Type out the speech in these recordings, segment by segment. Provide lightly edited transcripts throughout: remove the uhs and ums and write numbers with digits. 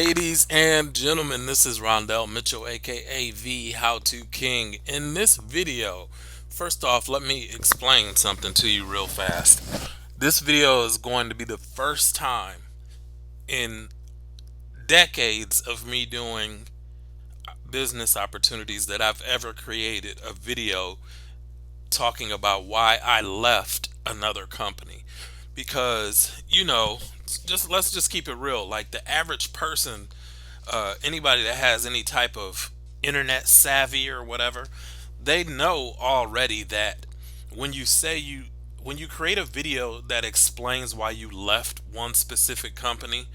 Ladies and gentlemen, this is Rondell Mitchell, aka the How To King. In this video, first off, let me explain something to you real fast. This video is going to be the first time in decades of me doing business opportunities that I've ever created a video talking about why I left another company. Because, just let's just keep it real. Like the average person, anybody that has any type of internet savvy or whatever, they know already that when you say you when you create a video that explains why you left one specific company,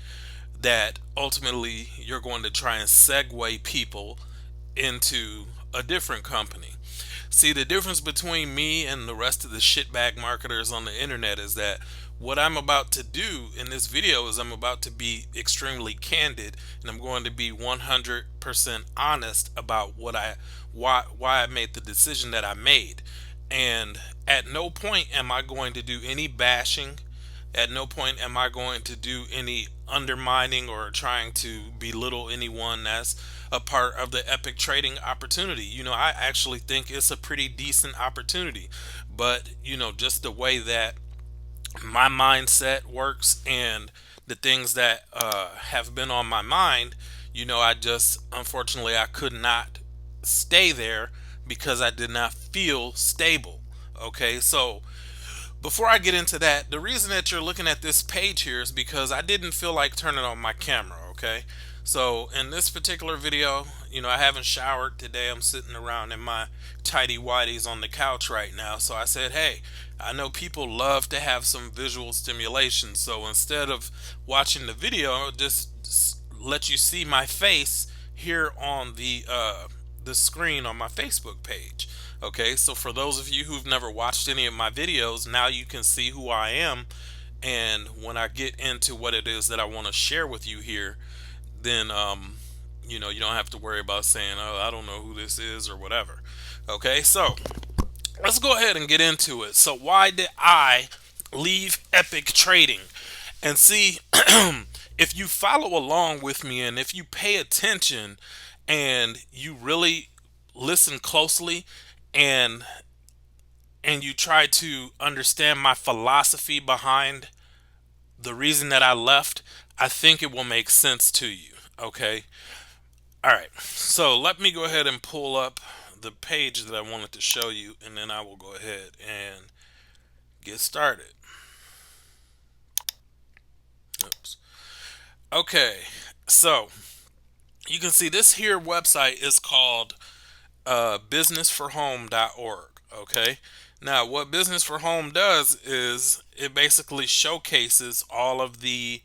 that ultimately you're going to try and segue people into a different company. See, the difference between me and the rest of the shitbag marketers on the internet is that what I'm about to do in this video is I'm about to be extremely candid, and I'm going to be 100% honest about why I made the decision that I made. And at no point am I going to do any bashing. At no point am I going to do any undermining or trying to belittle anyone that's a part of the Epic Trading opportunity. I actually think it's a pretty decent opportunity, but just the way that my mindset works and the things that have been on my mind, I just unfortunately I could not stay there because I did not feel stable. Okay, so before I get into that, the reason that you're looking at this page here is because I didn't feel like turning on my camera, okay? So in this particular video, I haven't showered today. I'm sitting around in my tidy whities on the couch right now. So I said, hey, I know people love to have some visual stimulation. So instead of watching the video, I'll just let you see my face here on the screen on my Facebook page. Okay, so for those of you who've never watched any of my videos, now you can see who I am. And when I get into what it is that I want to share with you here, then you don't have to worry about saying, oh, I don't know who this is or whatever. Okay, so let's go ahead and get into it. So why did I leave Epic Trading? And see, if you follow along with me and if you pay attention and you really listen closely, and you try to understand my philosophy behind the reason that I left, I think it will make sense to you. Okay. All right. So let me go ahead and pull up the page that I wanted to show you, and then I will go ahead and get started. Oops. Okay. So you can see this here website is called businessforhome.org. Okay. Now, what Business for Home does is it basically showcases all of the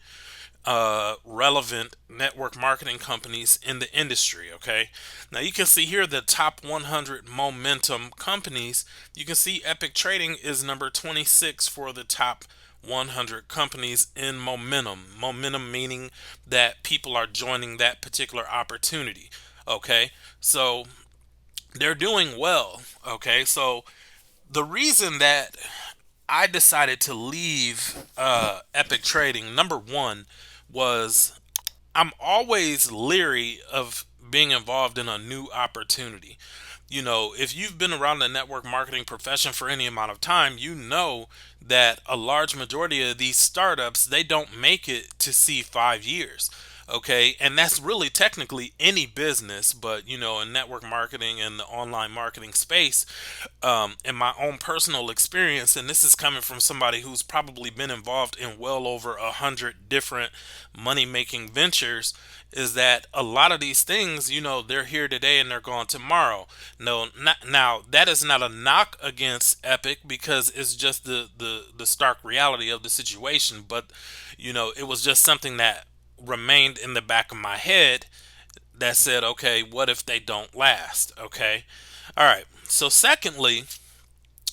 relevant network marketing companies in the industry. Okay. Now, you can see here the top 100 momentum companies. You can see Epic Trading is number 26 for the top 100 companies in momentum. Momentum meaning that people are joining that particular opportunity. Okay. So they're doing well. Okay, so the reason that I decided to leave Epic Trading, number one, was I'm always leery of being involved in a new opportunity. If you've been around the network marketing profession for any amount of time, you know that a large majority of these startups, they don't make it to see 5 years. Okay, and that's really technically any business, but in network marketing and the online marketing space, in my own personal experience, and this is coming from somebody who's probably been involved in well over 100 different money making ventures, is that a lot of these things, they're here today and they're gone tomorrow. No, now that is not a knock against Epic, because it's just the stark reality of the situation. But it was just something that remained in the back of my head that said, okay, what if they don't last? Okay. All right. So secondly,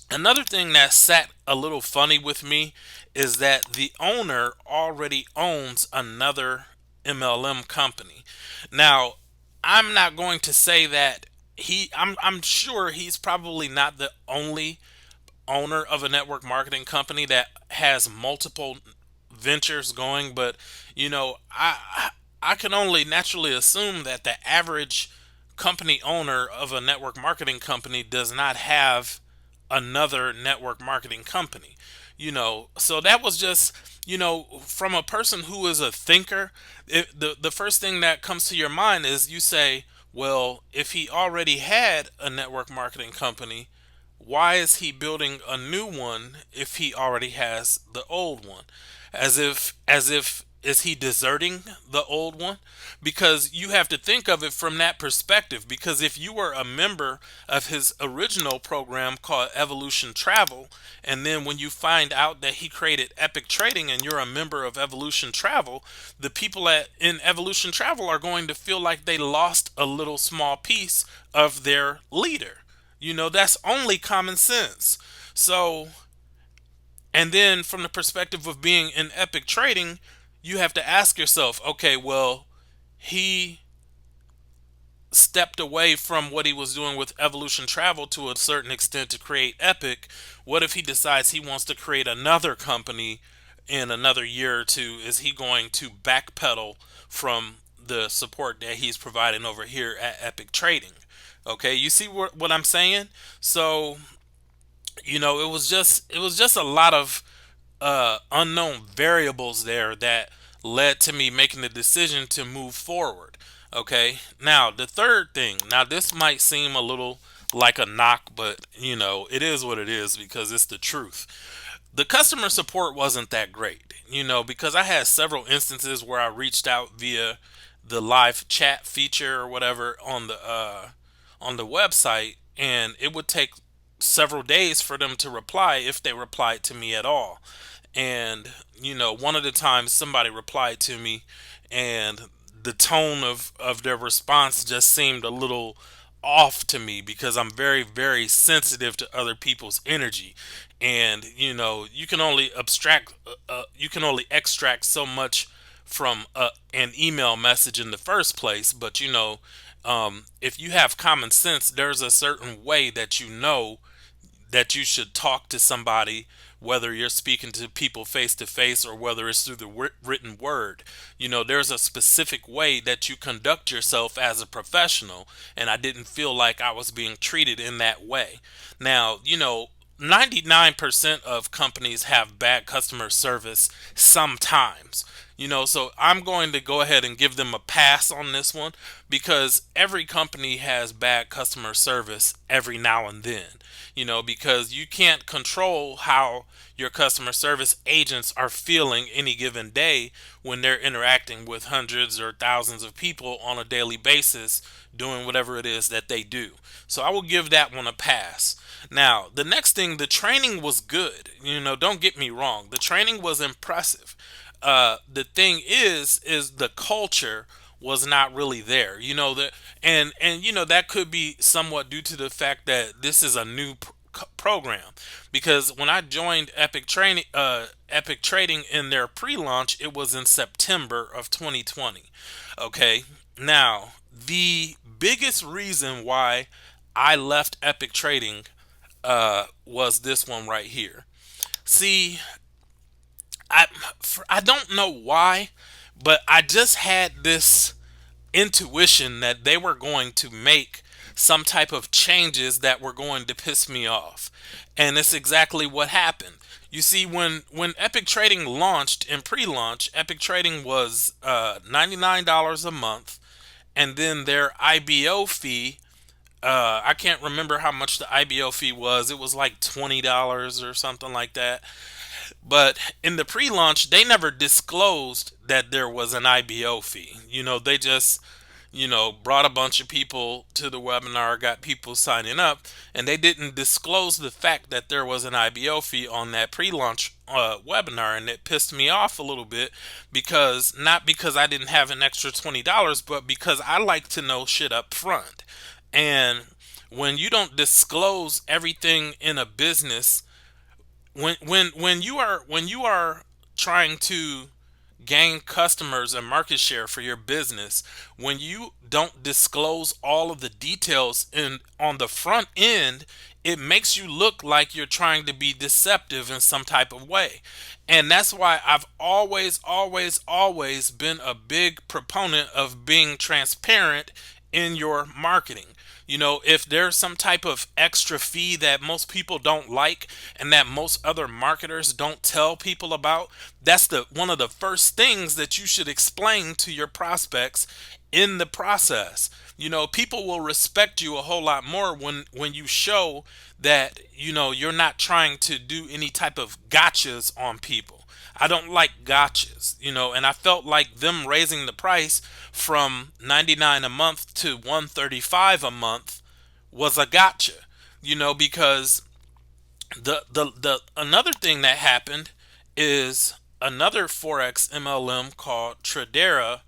another thing that sat a little funny with me is that the owner already owns another MLM company. Now, I'm not going to say that I'm sure he's probably not the only owner of a network marketing company that has multiple ventures going, but I I can only naturally assume that the average company owner of a network marketing company does not have another network marketing company. So that was just, from a person who is a thinker, the first thing that comes to your mind is you say, well, if he already had a network marketing company, why is he building a new one if he already has the old one? As if is he deserting the old one? Because you have to think of it from that perspective, because if you were a member of his original program called Evolution Travel, and then when you find out that he created Epic Trading and you're a member of Evolution Travel, the people in Evolution Travel are going to feel like they lost a little small piece of their leader. That's only common sense. So, and then from the perspective of being in Epic Trading, you have to ask yourself, okay, well, he stepped away from what he was doing with Evolution Travel to a certain extent to create Epic. What if he decides he wants to create another company in another year or two? Is he going to backpedal from the support that he's providing over here at Epic Trading? Okay, you see what I'm saying? So, it was just a lot of unknown variables there that led to me making the decision to move forward. Okay, now the third thing. Now this might seem a little like a knock, but it is what it is because it's the truth. The customer support wasn't that great, because I had several instances where I reached out via the live chat feature or whatever on the website, and it would take several days for them to reply if they replied to me at all. And one of the times somebody replied to me, and the tone of their response just seemed a little off to me because I'm very, very sensitive to other people's energy. And you can only extract so much from an email message in the first place. But if you have common sense, there's a certain way that you should talk to somebody, whether you're speaking to people face to face or whether it's through the written word. There's a specific way that you conduct yourself as a professional, and I didn't feel like I was being treated in that way. Now, 99% of companies have bad customer service sometimes. So I'm going to go ahead and give them a pass on this one because every company has bad customer service every now and then. Because you can't control how your customer service agents are feeling any given day when they're interacting with hundreds or thousands of people on a daily basis doing whatever it is that they do. So I will give that one a pass. Now, the next thing, the training was good. Don't get me wrong. The training was impressive. The thing is the culture was not really there. That, and that could be somewhat due to the fact that this is a new program. Because when I joined Epic Trading in their pre-launch, it was in September of 2020. Okay, now the biggest reason why I left Epic Trading was this one right here. See, I I don't know why, but I just had this intuition that they were going to make some type of changes that were going to piss me off. And it's exactly what happened. You see, when Epic Trading launched in pre-launch, Epic Trading was $99 a month, and then their IBO fee. I can't remember how much the IBO fee was. It was like $20 or something like that. But in the pre-launch, they never disclosed that there was an IBO fee. They just, brought a bunch of people to the webinar, got people signing up, and they didn't disclose the fact that there was an IBO fee on that pre-launch webinar, and it pissed me off a little bit because not because I didn't have an extra $20, but because I like to know shit up front. And when you don't disclose everything in a business, when you are trying to gain customers and market share for your business, when you don't disclose all of the details in on the front end, it makes you look like you're trying to be deceptive in some type of way. And that's why I've always been a big proponent of being transparent in your marketing. You know, if there's some type of extra fee that most people don't like and that most other marketers don't tell people about, that's the one of the first things that you should explain to your prospects in the process. You know, people will respect you a whole lot more when you show that, you know, you're not trying to do any type of gotchas on people. I don't like gotchas, you know, and I felt like them raising the price from 99 a month to 135 a month was a gotcha, you know, because the another thing that happened is another Forex MLM called Tradera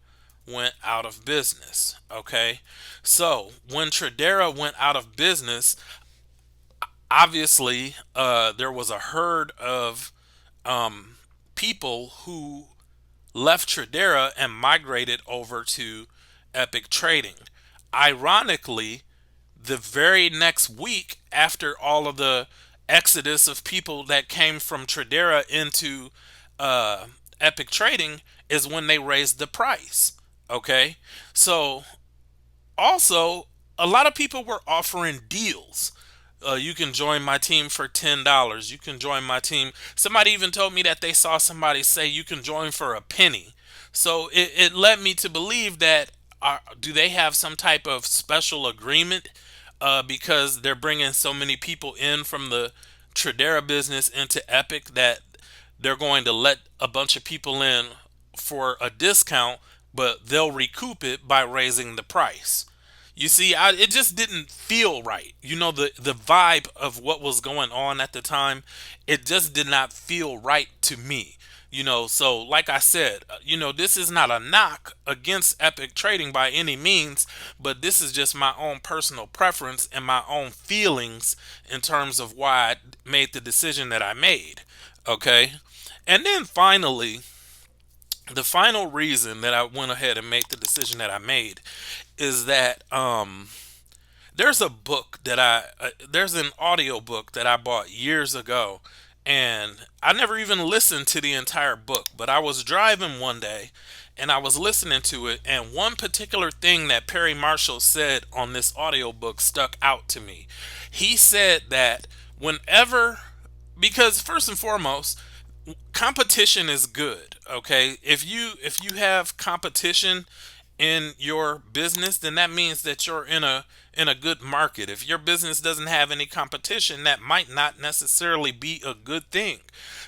went out of business. Okay. So when Tradera went out of business, obviously there was a herd of people who left Tradera and migrated over to Epic Trading. Ironically, the very next week after all of the exodus of people that came from Tradera into uh, Epic Trading is when they raised the price. Okay, so also a lot of people were offering deals. You can join my team for $10. You can join my team. Somebody even told me that they saw somebody say you can join for a penny. So it led me to believe that do they have some type of special agreement because they're bringing so many people in from the Tradera business into Epic that they're going to let a bunch of people in for a discount, but they'll recoup it by raising the price. You see, it just didn't feel right. You know, the vibe of what was going on at the time, it just did not feel right to me. You know, so like I said, you know, this is not a knock against Epic Trading by any means, but this is just my own personal preference and my own feelings in terms of why I made the decision that I made. Okay. And then finally, the final reason that I went ahead and made the decision that I made is that there's a book that there's an audio book that I bought years ago, and I never even listened to the entire book, but I was driving one day and I was listening to it, and one particular thing that Perry Marshall said on this audio book stuck out to me. He said that whenever, because first and foremost, competition is good. Okay, if you have competition in your business, then that means that you're in a good market. If your business doesn't have any competition, that might not necessarily be a good thing.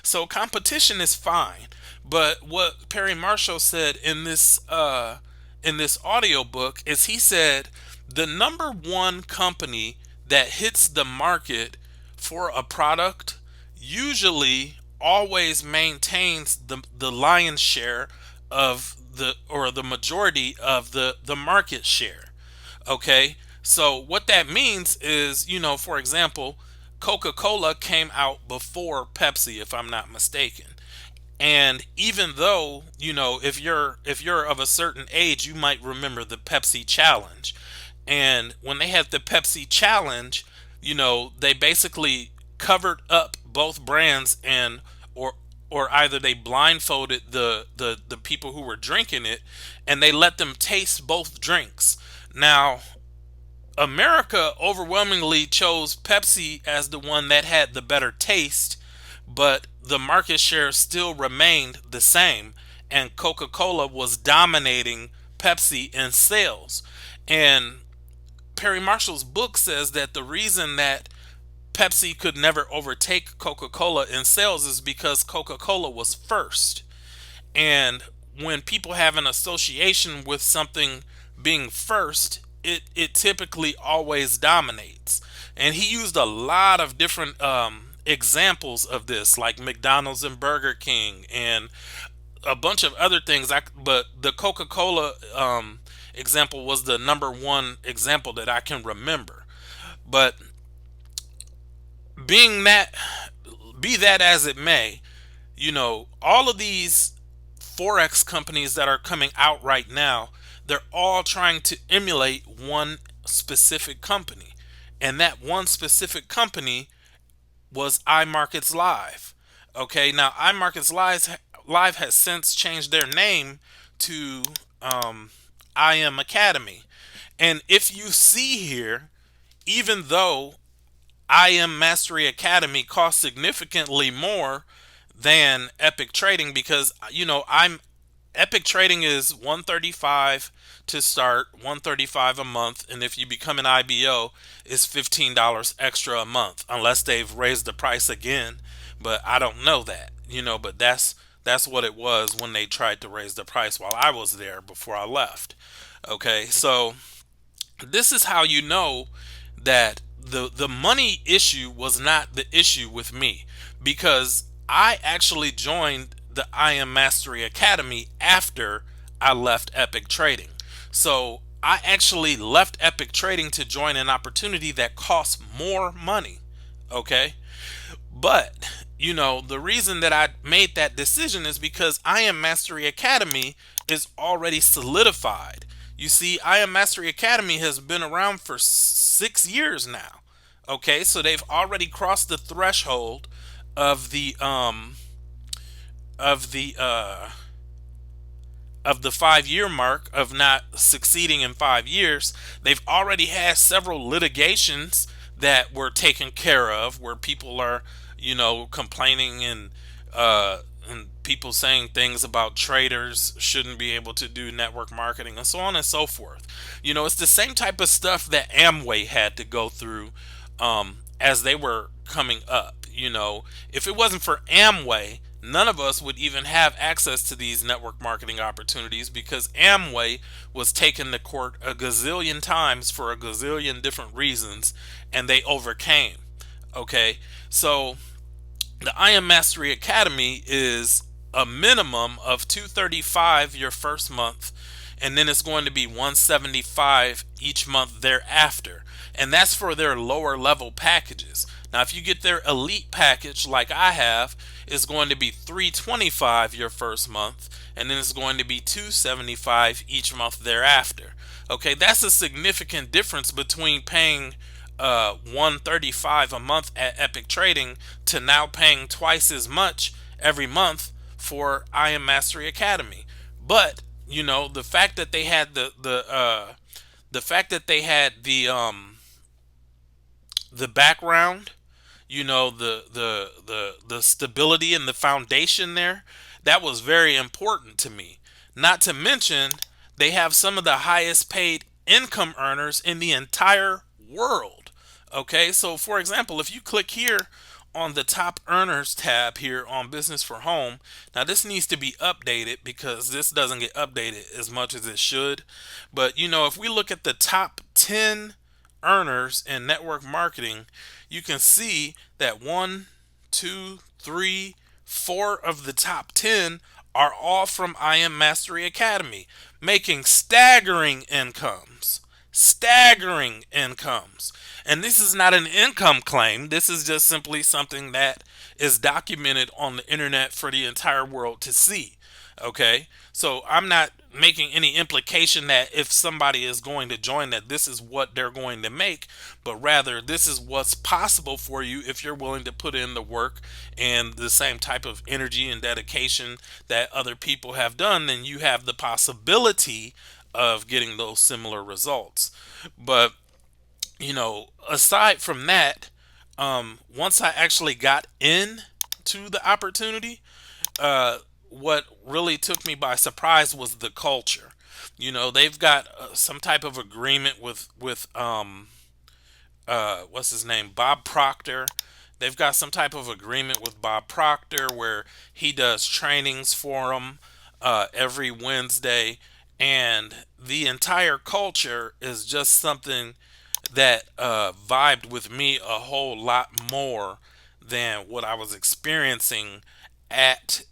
So competition is fine. But what Perry Marshall said in this audio book is he said the number one company that hits the market for a product usually always maintains the lion's share of the majority of the market share. Okay, so what that means is, you know, for example, Coca-Cola came out before Pepsi, if I'm not mistaken. And even though, you know, if you're of a certain age, you might remember the Pepsi challenge. And when they had the Pepsi challenge, you know, they basically covered up both brands, and or or either they blindfolded the people who were drinking it and they let them taste both drinks. Now, America overwhelmingly chose Pepsi as the one that had the better taste, but the market share still remained the same, and Coca-Cola was dominating Pepsi in sales. And Perry Marshall's book says that the reason that Pepsi could never overtake Coca-Cola in sales is because Coca-Cola was first. And when people have an association with something being first, it typically always dominates. And he used a lot of different examples of this, like McDonald's and Burger King, and a bunch of other things. But the Coca-Cola example was the number one example that I can remember. But being that, be that as it may, you know, all of these forex companies that are coming out right now, they're all trying to emulate one specific company. And that one specific company was iMarkets Live. Okay, now Live has since changed their name to IM Academy. And if you see here, even though IM Mastery Academy costs significantly more than Epic Trading, because I'm Epic Trading is 135 to start, 135 a month, and if you become an IBO, it's $15 extra a month, unless they've raised the price again. But I don't know that, but that's what it was when they tried to raise the price while I was there before I left. Okay, so this is how you know that the money issue was not the issue with me, because I actually joined the IM Mastery Academy after I left Epic Trading. So I actually left Epic Trading to join an opportunity that costs more money. Okay, but the reason that I made that decision is because IM Mastery Academy is already solidified. You see, IM Mastery Academy has been around for 6 years now. Okay, so they've already crossed the threshold of the of the uh of the 5 year mark of not succeeding in 5 years. They've already had several litigations that were taken care of, where people are, complaining and people saying things about traders shouldn't be able to do network marketing and so on and so forth. It's the same type of stuff that Amway had to go through as they were coming up. If it wasn't for Amway, none of us would even have access to these network marketing opportunities, because Amway was taken to court a gazillion times for a gazillion different reasons, and they overcame. Okay, so the IM Mastery Academy is a minimum of 235 your first month, and then it's going to be 175 each month thereafter. And that's for their lower level packages. Now, if you get their elite package like I have, it's going to be 325 your first month, and then it's going to be 275 each month thereafter. Okay, that's a significant difference between paying 135 a month at Epic Trading to now paying twice as much every month for IM Mastery Academy. But the fact that they had the fact that they had the background, the stability and the foundation there, that was very important to me. Not to mention, they have some of the highest paid income earners in the entire world. Okay, so for example, if you click here on the top earners tab here on Business for Home, now this needs to be updated because this doesn't get updated as much as it should. But if we look at the top 10 earners in network marketing, you can see that 1, 2, 3, 4 of the top 10 are all from IM Mastery Academy, making staggering incomes. Staggering incomes. And this is not an income claim. This is just simply something that is documented on the internet for the entire world to see. Okay, so I'm not making any implication that if somebody is going to join, that this is what they're going to make, but rather this is what's possible for you if you're willing to put in the work and the same type of energy and dedication that other people have done. Then you have the possibility of getting those similar results. But aside from that, once I actually got into the opportunity, what really took me by surprise was the culture. They've got some type of agreement with what's his name, Bob Proctor. They've got some type of agreement with Bob Proctor where he does trainings for them every Wednesday, and the entire culture is just something that vibed with me a whole lot more than what I was experiencing at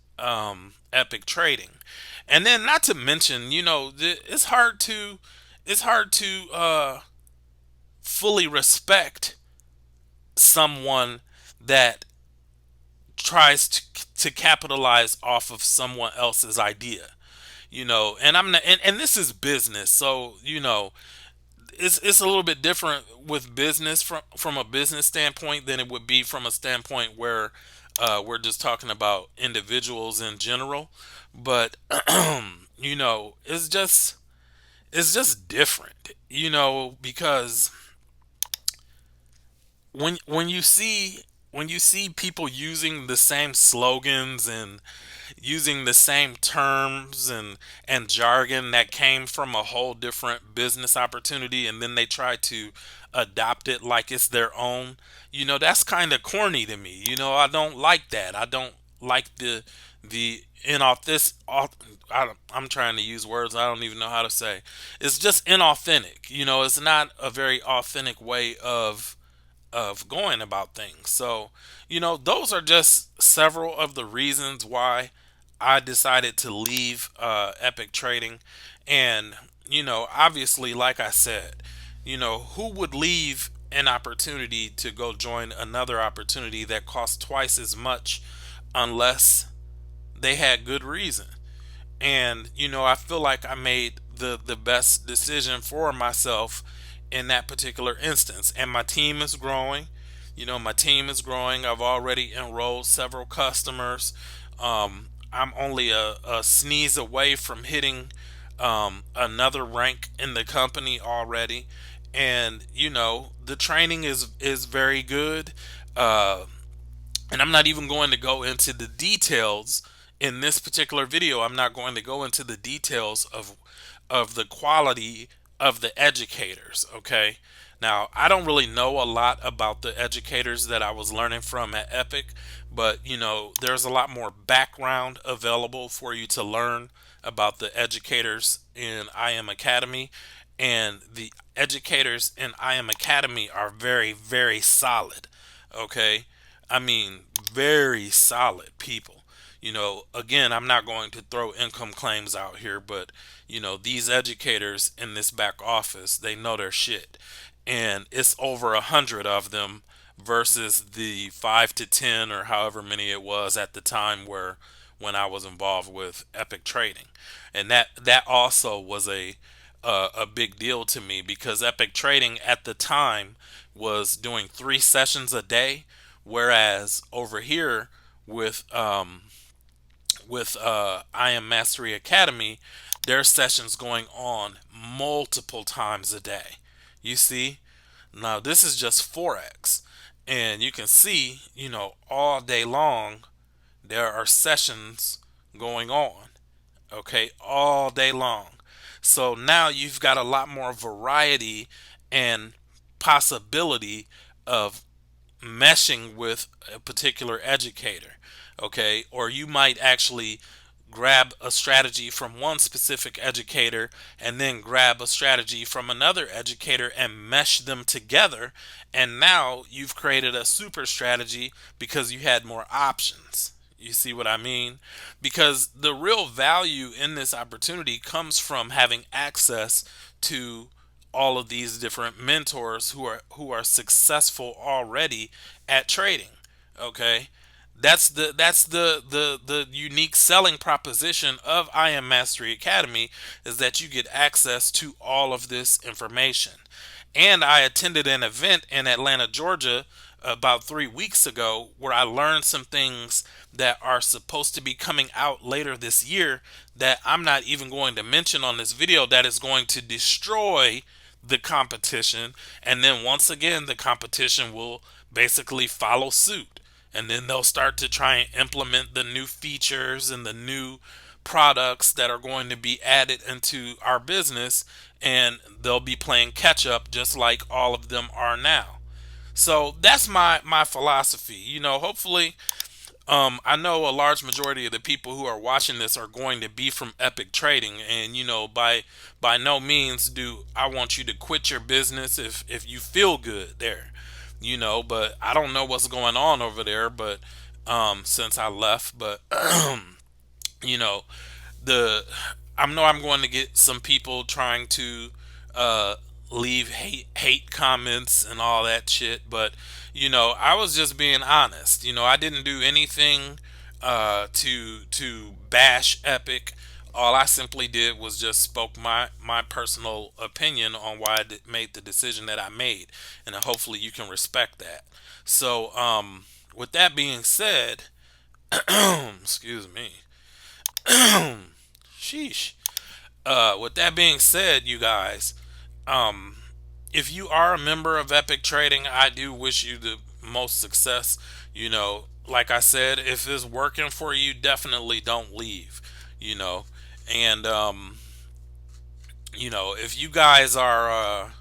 Epic Trading. And then, not to mention, it's hard to fully respect someone that tries to capitalize off of someone else's idea. And I'm not, and this is business, so it's a little bit different with business from a business standpoint than it would be from a standpoint where we're just talking about individuals in general. But it's just different, because when you see people using the same slogans and using the same terms and jargon that came from a whole different business opportunity, and then they try to adopt it like it's their own, that's kind of corny to me. I don't like that. I don't like the inauthentic. I'm trying to use words I don't even know how to say. It's just inauthentic. It's not a very authentic way of going about things. So, those are just several of the reasons why I decided to leave Epic Trading. And, obviously, like I said, who would leave an opportunity to go join another opportunity that costs twice as much unless they had good reason? And I feel like I made the best decision for myself in that particular instance. And my team is growing. My team is growing. I've already enrolled several customers. I'm only a sneeze away from hitting another rank in the company already. And the training is very good. uh, and I'm not even going to go into the details in this particular video. I'm not going to go into the details of the quality of the educators. Okay. Now, I don't really know a lot about the educators that I was learning from at Epic, but there's a lot more background available for you to learn about the educators in IM Academy. And the educators in IM Academy are very, very solid. Okay. I mean, very solid people. Again, I'm not going to throw income claims out here, but these educators in this back office, they know their shit. And it's over 100 of them versus the 5 to 10 or however many it was at the time where when I was involved with Epic Trading. And that also was a big deal to me, because Epic Trading at the time was doing 3 sessions a day, whereas over here with IM Mastery Academy, there's sessions going on multiple times a day. You see, now this is just Forex, and you can see, all day long there are sessions going on. Okay, all day long. So now you've got a lot more variety and possibility of meshing with a particular educator. Okay, or you might actually grab a strategy from one specific educator and then grab a strategy from another educator and mesh them together, and now you've created a super strategy because you had more options. You see what I mean? Because the real value in this opportunity comes from having access to all of these different mentors who are successful already at trading. Okay? That's the unique selling proposition of IM Mastery Academy, is that you get access to all of this information. And I attended an event in Atlanta, Georgia about 3 weeks ago, where I learned some things that are supposed to be coming out later this year that I'm not even going to mention on this video, that is going to destroy the competition. And then once again, the competition will basically follow suit. And then they'll start to try and implement the new features and the new products that are going to be added into our business, and they'll be playing catch up just like all of them are now. So that's my philosophy. Hopefully, I know a large majority of the people who are watching this are going to be from Epic Trading, and by no means do I want you to quit your business if you feel good there. But I don't know what's going on over there, but since I left, but you know, the I know I'm going to get some people trying to uh leave hate comments and all that shit, but I was just being honest. I didn't do anything to bash Epic. All I simply did was just spoke my personal opinion on why I made the decision that I made, and hopefully you can respect that. So, with that being said, excuse me, sheesh. With that being said, you guys, um, if you are a member of Epic Trading, I do wish you the most success. Like I said, if it's working for you, definitely don't leave. You know, and if you guys are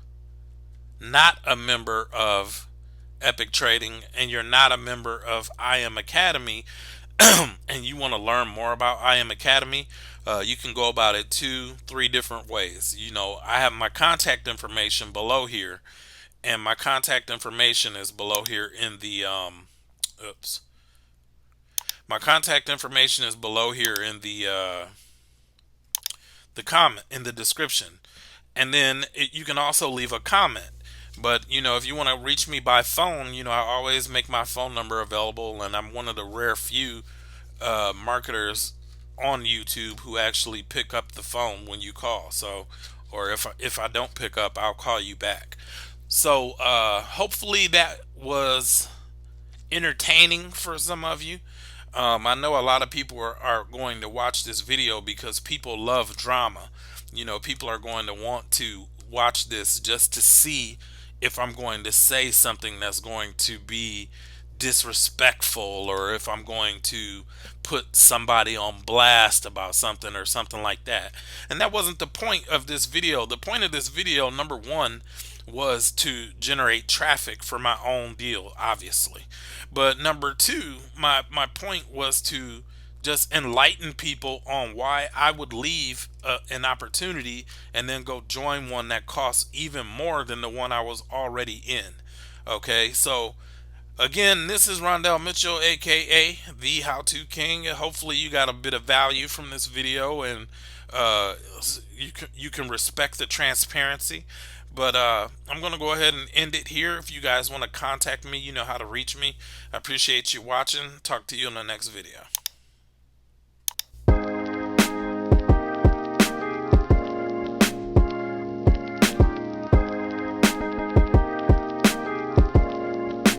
not a member of Epic Trading and you're not a member of IM Academy, and you want to learn more about IM Academy, you can go about it two, three different ways. I have my contact information below here, and my contact information is below here in the oops. My contact information is below here in the comment in the description, and then you can also leave a comment. But if you want to reach me by phone, I always make my phone number available, and I'm one of the rare few marketers on YouTube who actually pick up the phone when you call. So, or if I don't pick up, I'll call you back. So, hopefully that was entertaining for some of you. I know a lot of people are going to watch this video because people love drama. People are going to want to watch this just to see if I'm going to say something that's going to be disrespectful, or if I'm going to put somebody on blast about something or something like that. And that wasn't the point of this video. The point of this video, number one, was to generate traffic for my own deal, obviously. But number two, my point was to just enlighten people on why I would leave an opportunity and then go join one that costs even more than the one I was already in. Okay, so again, this is Rondell Mitchell, aka the How To King. Hopefully, you got a bit of value from this video, and uh, you can respect the transparency. But I'm gonna go ahead and end it here. If you guys want to contact me, you know how to reach me. I appreciate you watching. Talk to you in the next video.